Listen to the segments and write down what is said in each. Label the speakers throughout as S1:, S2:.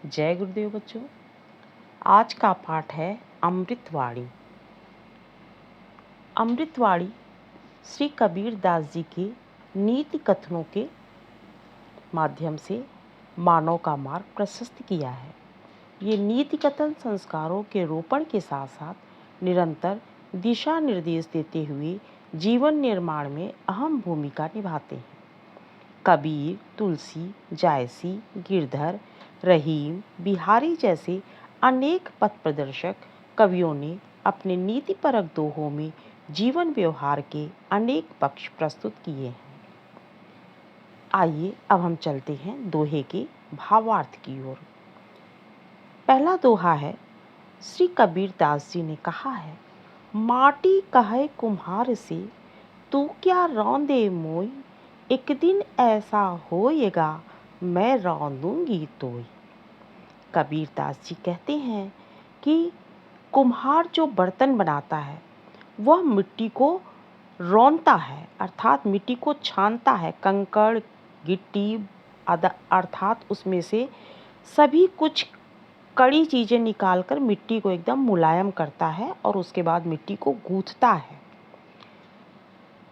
S1: जय गुरुदेव बच्चों। आज का पाठ है अमृतवाणी। अमृतवाणी श्री कबीर दास जी के नीति कथनों के माध्यम से मानव का मार्ग प्रशस्त किया है। ये नीति कथन संस्कारों के रोपण के साथ साथ निरंतर दिशा निर्देश देते हुए जीवन निर्माण में अहम भूमिका निभाते हैं। कबीर, तुलसी, जायसी, गिरधर, रहीम, बिहारी जैसे अनेक पथ प्रदर्शक कवियों ने अपने नीतिपरक दोहों में जीवन व्यवहार के अनेक पक्ष प्रस्तुत किए हैं। आइए अब हम चलते हैं दोहे के भावार्थ की ओर। पहला दोहा है, श्री कबीर दास जी ने कहा है, माटी कहे कुम्हार से तू क्या रौंदे मोई, एक दिन ऐसा होएगा मैं रौंदूंगी तोई। कबीर दास जी कहते हैं कि कुम्हार जो बर्तन बनाता है वह मिट्टी को रौंदता है, अर्थात मिट्टी को छानता है, कंकड़ गिट्टी अर्थात उसमें से सभी कुछ कड़ी चीज़ें निकालकर मिट्टी को एकदम मुलायम करता है और उसके बाद मिट्टी को गूंथता है।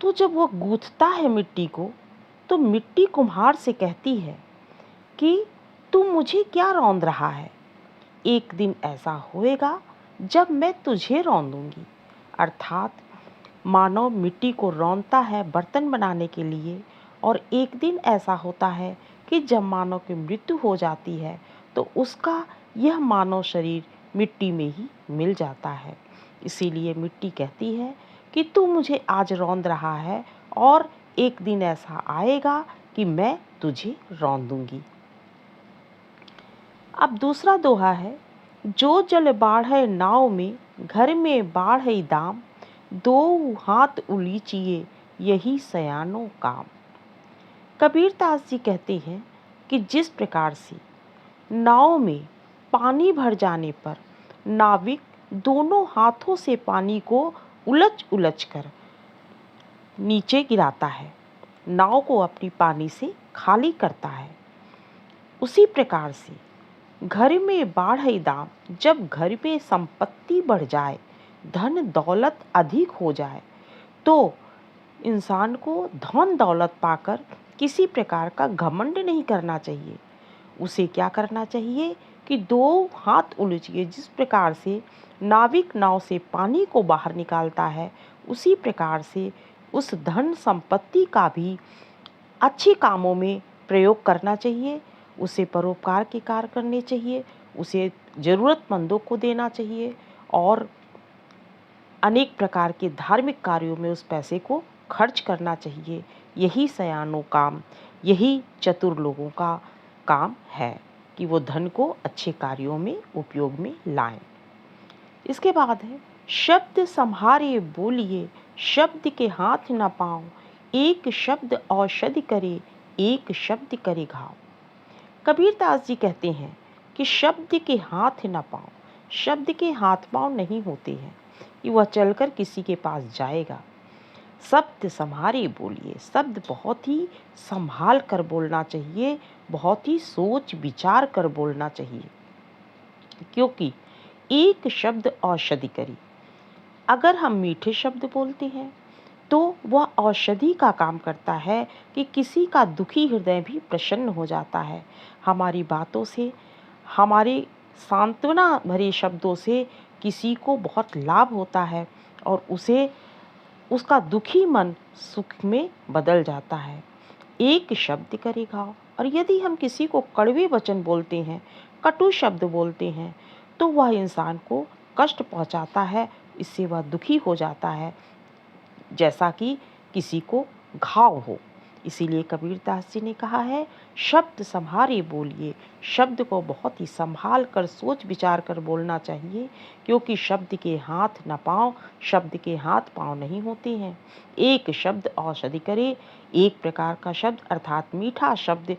S1: तो जब वो गूंथता है मिट्टी को, तो मिट्टी कुम्हार से कहती है कि तू मुझे क्या रौंद रहा है, एक दिन ऐसा होएगा जब मैं तुझे रौंदूंगी। अर्थात मानव मिट्टी को रौंदता है बर्तन बनाने के लिए, और एक दिन ऐसा होता है कि जब मानव की मृत्यु हो जाती है तो उसका यह मानव शरीर मिट्टी में ही मिल जाता है। इसीलिए मिट्टी कहती है कि तू मुझे आज रौंद रहा है और एक दिन ऐसा आएगा कि मैं तुझे रौंदूंगी। अब दूसरा दोहा है, जो जल बाढ़े नाव में, घर में बाढ़े दाम, दो हाथ उलीचिए यही सयानो काम। कबीर दास जी कहते हैं कि जिस प्रकार से नाव में पानी भर जाने पर नाविक दोनों हाथों से पानी को उलच उलच कर नीचे गिराता है, नाव को अपनी पानी से खाली करता है, उसी प्रकार से घर में बाढ़ई दाम, जब घर में संपत्ति बढ़ जाए, धन दौलत अधिक हो जाए, तो इंसान को धन दौलत पाकर किसी प्रकार का घमंड नहीं करना चाहिए। उसे क्या करना चाहिए कि दो हाथ उलझिए। जिस प्रकार से नाविक नाव से पानी को बाहर निकालता है, उसी प्रकार से उस धन संपत्ति का भी अच्छे कामों में प्रयोग करना चाहिए। उसे परोपकार के कार्य करने चाहिए, उसे ज़रूरतमंदों को देना चाहिए और अनेक प्रकार के धार्मिक कार्यों में उस पैसे को खर्च करना चाहिए। यही सयानो काम, यही चतुर लोगों का काम है कि वो धन को अच्छे कार्यों में उपयोग में लाएं। इसके बाद है, शब्द संहारे बोलिए, शब्द के हाथ न पाओ, एक शब्द औषधि करे, एक शब्द करे घाव। कबीर दास जी कहते हैं कि शब्द के हाथ न पाओ, शब्द के हाथ पांव नहीं होते हैं कि वह चलकर किसी के पास जाएगा। शब्द संभारे बोलिए, शब्द बहुत ही संभाल कर बोलना चाहिए, बहुत ही सोच विचार कर बोलना चाहिए, क्योंकि एक शब्द औषधि करी। अगर हम मीठे शब्द बोलते हैं तो वह औषधि का काम करता है कि किसी का दुखी हृदय भी प्रसन्न हो जाता है। हमारी बातों से, हमारे सांत्वना भरे शब्दों से किसी को बहुत लाभ होता है और उसे उसका दुखी मन सुख में बदल जाता है। एक शब्द करे घाव। और यदि हम किसी को कड़वे वचन बोलते हैं, कटु शब्द बोलते हैं, तो वह इंसान को कष्ट पहुंचाता है, इससे वह दुखी हो जाता है, जैसा कि किसी को घाव हो। इसीलिए कबीर दास जी ने कहा है, शब्द संभारे बोलिए, शब्द को बहुत ही संभाल कर सोच विचार कर बोलना चाहिए, क्योंकि शब्द के हाथ न पाँव, शब्द के हाथ पाँव नहीं होते हैं। एक शब्द औषधि करे, एक प्रकार का शब्द अर्थात मीठा शब्द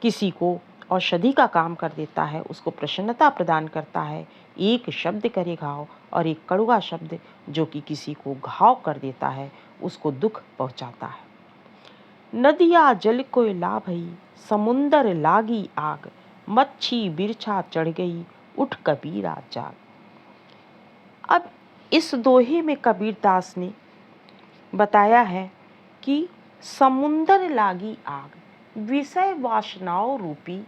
S1: किसी को औषधि का काम कर देता है, उसको प्रसन्नता प्रदान करता है। एक शब्द करे घाव, और एक कड़वा शब्द जो कि किसी को घाव कर देता है, उसको दुख पहुंचाता है। नदिया जल को लाभई, समुंदर लागी आग, मच्छी बिरछा चढ़ गई, उठ कबीरा जाग। अब इस दोहे में कबीरदास ने बताया है कि समुंदर लागी आग, विषय वासनाओं रूपी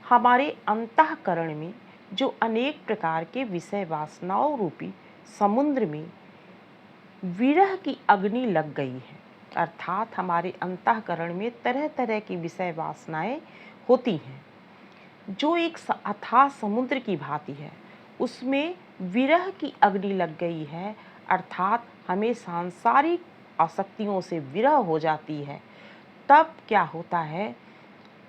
S1: हमारे अंतःकरण में जो अनेक प्रकार के विषय वासनाओं रूपी समुद्र में विरह की अग्नि लग गई है। अर्थात हमारे अंतःकरण में तरह तरह की विषय वासनाएं होती हैं, जो एक अथाह समुद्र की भांति है। उसमें विरह की अग्नि लग गई है, अर्थात हमें सांसारिक आसक्तियों से विरह हो जाती है। तब क्या होता है,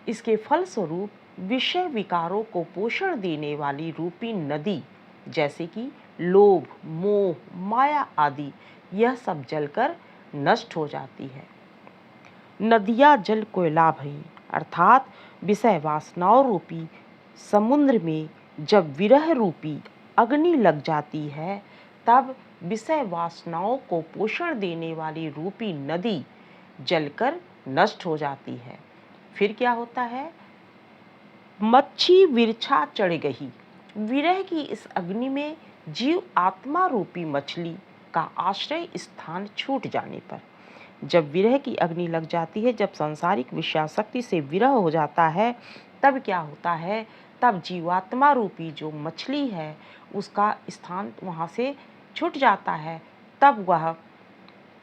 S1: इसके फलस्वरूप विषय विकारों को पोषण देने वाली रूपी नदी, जैसे कि लोभ, मोह, माया आदि, यह सब जलकर नष्ट हो जाती है। नदियाँ जल कोयला भई, अर्थात विषय वासनाओं रूपी समुद्र में जब विरह रूपी अग्नि लग जाती है, तब विषय वासनाओं को पोषण देने वाली रूपी नदी जलकर नष्ट हो जाती है। फिर क्या होता है, मच्छी बिरछा चढ़ गई। विरह की इस अग्नि में जीव आत्मा रूपी मछली का आश्रय स्थान छूट जाने पर, जब विरह की अग्नि लग जाती है, जब सांसारिक विषयासक्ति से विरह हो जाता है, तब क्या होता है, तब जीवात्मा रूपी जो मछली है उसका स्थान वहाँ से छूट जाता है। तब वह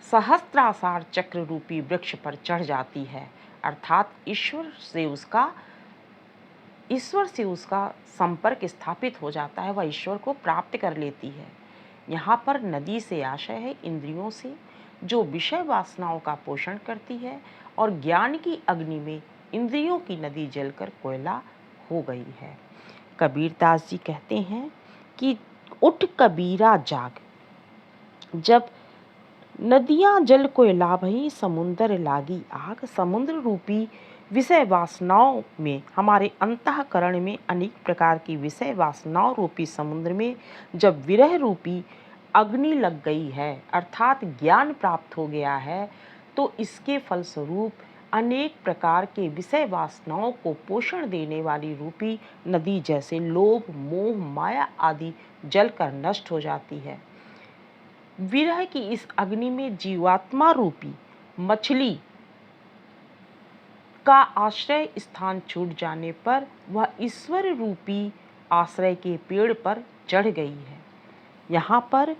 S1: सहस्त्रासार चक्र रूपी वृक्ष पर चढ़ जाती है, अर्थात ईश्वर से उसका संपर्क स्थापित हो जाता है, वह ईश्वर को प्राप्त कर लेती है। यहाँ पर नदी से आशय है इंद्रियों से, जो विषय वासनाओं का पोषण करती है, और ज्ञान की अग्नि में इंद्रियों की नदी जलकर कोयला हो गई है। कबीरदास जी कहते हैं कि उठ कबीरा जाग। जब नदियां जल कोयला भई, समुंदर लागी आग, समुद्र रूपी विषय वासनाओं में, हमारे अंतःकरण में अनेक प्रकार की विषय वासनाओं रूपी समुद्र में जब विरह रूपी अग्नि लग गई है, अर्थात ज्ञान प्राप्त हो गया है, तो इसके फलस्वरूप अनेक प्रकार के विषय वासनाओं को पोषण देने वाली रूपी नदी, जैसे लोभ, मोह, माया आदि जलकर नष्ट हो जाती है। विरह की इस अग्नि में जीवात्मा रूपी मछली का आश्रय स्थान छूट जाने पर वह ईश्वर रूपी आश्रय के पेड़ पर चढ़ गई है। यहाँ पर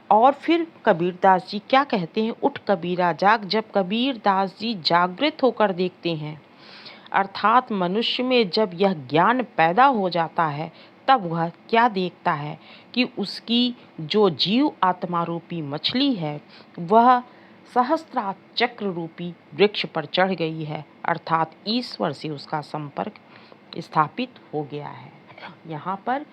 S1: और फिर कबीरदास जी क्या कहते हैं, उठ कबीरा जाग। जब कबीरदास जी जागृत होकर देखते हैं, अर्थात मनुष्य में जब यह ज्ञान पैदा हो जाता है, तब वह क्या देखता है कि उसकी जो जीव आत्मा रूपी मछली है, वह सहस्त्रार चक्र रूपी वृक्ष पर चढ़ गई है, अर्थात ईश्वर से उसका संपर्क स्थापित हो गया है। यहाँ पर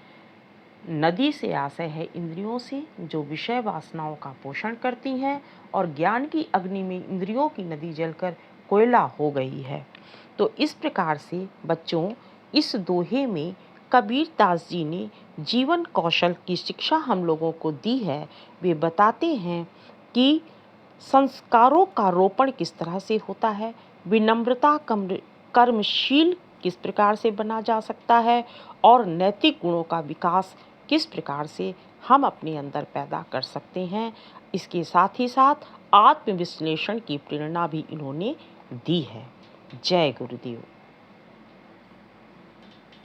S1: नदी से आशय है इंद्रियों से, जो विषय वासनाओं का पोषण करती हैं, और ज्ञान की अग्नि में इंद्रियों की नदी जलकर कोयला हो गई है। तो इस प्रकार से बच्चों, इस दोहे में कबीरदास जी ने जीवन कौशल की शिक्षा हम लोगों को दी है। वे बताते हैं कि संस्कारों का रोपण किस तरह से होता है, विनम्रता कर्मशील किस प्रकार से बना जा सकता है, और नैतिक गुणों का विकास किस प्रकार से हम अपने अंदर पैदा कर सकते हैं। इसके साथ ही साथ आत्मविश्लेषण की प्रेरणा भी इन्होंने दी है। जय गुरुदेव।